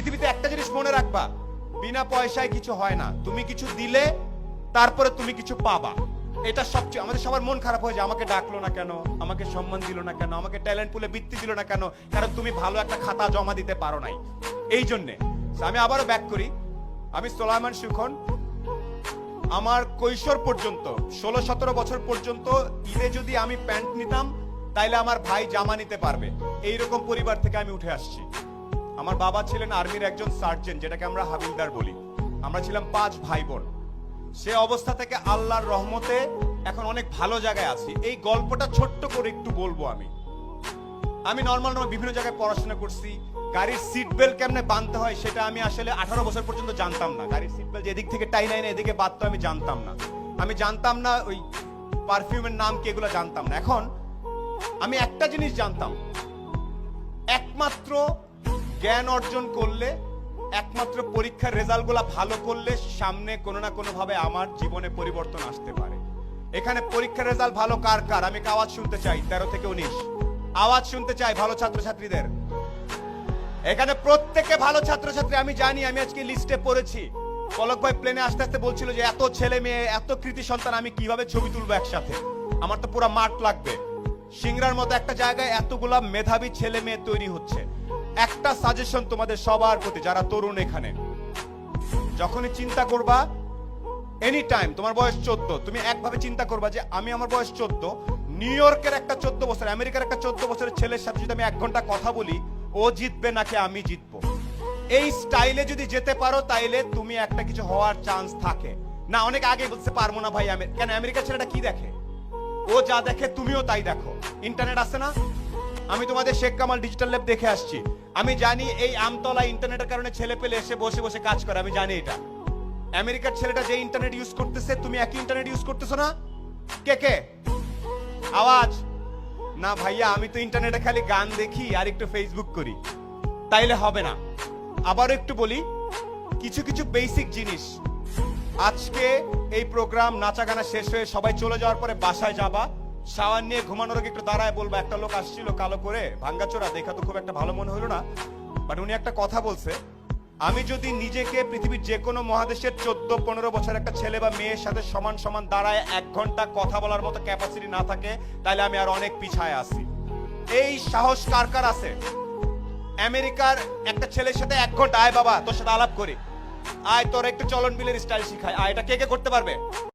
পৃথিবীতে একটা জিনিস মনে রাখবা, বিনা পয়সায় কিছু হয় না। তুমি কিছু দিলে তারপরে তুমি কিছু পাবা। এটা সবচেয়ে আমাদের সবার মন খারাপ হয়ে যায়, আমাকে ডাকলো না কেন, আমাকে সম্মান দিল না কেন, আমাকে ট্যালেন্ট পুলে বৃত্তি দিল না কেন, কারণ তুমি ভালো একটা খাতা জমা দিতে পারো নাই। এই জন্যে আমি আবারও ব্যাক করি, আমি সোলায়মান সুখন। আমার কৈশোর পর্যন্ত 16-17 বছর পর্যন্ত ঈদে যদি আমি প্যান্ট নিতাম তাইলে আমার ভাই জামা নিতে পারবে, এইরকম পরিবার থেকে আমি উঠে আসছি। আমার বাবা ছিলেন আর্মির একজন সার্জেন্ট, যেটাকে আমরা হাবিলদার বলি। আমরা ছিলাম 5 ভাই বোন। সে অবস্থা থেকে আল্লাহর রহমতে এখন অনেক ভালো জায়গায় আছি। এই গল্পটা ছোট্ট করে একটু বলবো। আমি নর্মাল বিভিন্ন জায়গায় পড়াশোনা করছি। গাড়ির সিট বেল্ট কেমনে বাঁধতে হয় সেটা আমি আসলে 18 বছর পর্যন্ত জানতাম না। গাড়ির সিট বেল্ট এদিক থেকে টাই নাই না এদিকে বাঁধতে আমি জানতাম না। আমি জানতাম না ওই পারফিউমের নাম কি, এগুলো জানতাম না। এখন আমি একটা জিনিস জানতাম, একমাত্র জ্ঞান অর্জন করলে, একমাত্র পরীক্ষার রেজাল্ট গুলা ভালো করলে সামনে কোনো না কোনো ভাবে আমার জীবনে পরিবর্তন আসতে পারে। এখানে পরীক্ষার রেজাল্ট ভালো কার কার আমি আওয়াজ শুনতে চাই। 13 থেকে 19 আওয়াজ শুনতে চাই ভালো ছাত্রছাত্রীদের। এখানে প্রত্যেকে ভালো ছাত্রছাত্রী আমি জানি। আমি আজকে লিস্টে পড়েছি, পলক ভাই প্লেনে আসতে আসতে বলছিল যে এত ছেলে মেয়ে, এত কৃতি সন্তান আমি কিভাবে ছবি তুলবো একসাথে, আমার তো পুরো মাঠ লাগবে। সিংড়ার মতো একটা জায়গায় এতগুলা মেধাবী ছেলে মেয়ে তৈরি হচ্ছে। একটা সাজেশন তোমাদের সবার প্রতি, যারা তরুণ, এখানে যখনই চিন্তা করবা, এনি টাইম, তোমার বয়স 14, তুমি একভাবে চিন্তা করবা যে আমি, আমার বয়স 14, নিউ ইয়র্কের একটা 14 বছর, আমেরিকার একটা 14 বছরের ছেলের সাথে যদি আমি 1 ঘন্টা কথা বলি, ও জিতবে নাকি আমি জিতবো। এই স্টাইলে যদি যেতে পারো তাইলে তুমি একটা কিছু হওয়ার চান্স থাকে। না অনেক আগে বলতে পারবো না ভাই, কেন আমেরিকার ছেলেটা কি দেখে, ও যা দেখে তুমিও তাই দেখো। ইন্টারনেট আছে না, আমি তোমাদের শেখ কামাল ডিজিটাল ল্যাব দেখে আসছি। আমি জানি এই আমতলা ইন্টারনেটের কারণে ছেলে পেলে এসে বসে বসে কাজ করে, আমি জানি এটা। আমেরিকার ছেলেটা যে ইন্টারনেট ইউজ করতেছে, তুমি একই ইন্টারনেট ইউজ করতেছো না? কে কে আওয়াজ? না ভাইয়া, আমি তো ইন্টারনেটে খালি গান দেখি আর একটু ফেসবুক করি, তাইলে হবে না। আবারও একটু বলি কিছু কিছু বেসিক জিনিস। আজকে এই প্রোগ্রাম নাচা গানা শেষ হয়ে সবাই চলে যাওয়ার পরে বাসায় যাবা, শাওয়ার নিয়ে ঘুমানোর আগে একটু দাঁড়ায় বলবো, একটা লোক আসছিল কালো করে, ভাঙ্গাচোরা, দেখা তো খুব একটা ভালো মনে হলো না, বাট উনি একটা কথা বলছে, আমি যদি নিজেকে পৃথিবীর যে কোনো মহাদেশের 14-15 বছর একটা ছেলে বা মেয়ের সাথে সমান সমান দাঁড়ায় 1 ঘন্টা কথা বলার মতো ক্যাপাসিটি না থাকে, তাহলে আমি আর অনেক পিছায় আছি। এই সাহস কার কার আছে? আমেরিকার একটা ছেলের সাথে 1 ঘন্টা, আয় বাবা তোর সাথে আলাপ করি, আয় তোর একটু চলন বিলের স্টাইল শিখায়, আয়, এটা কে কে করতে পারবে?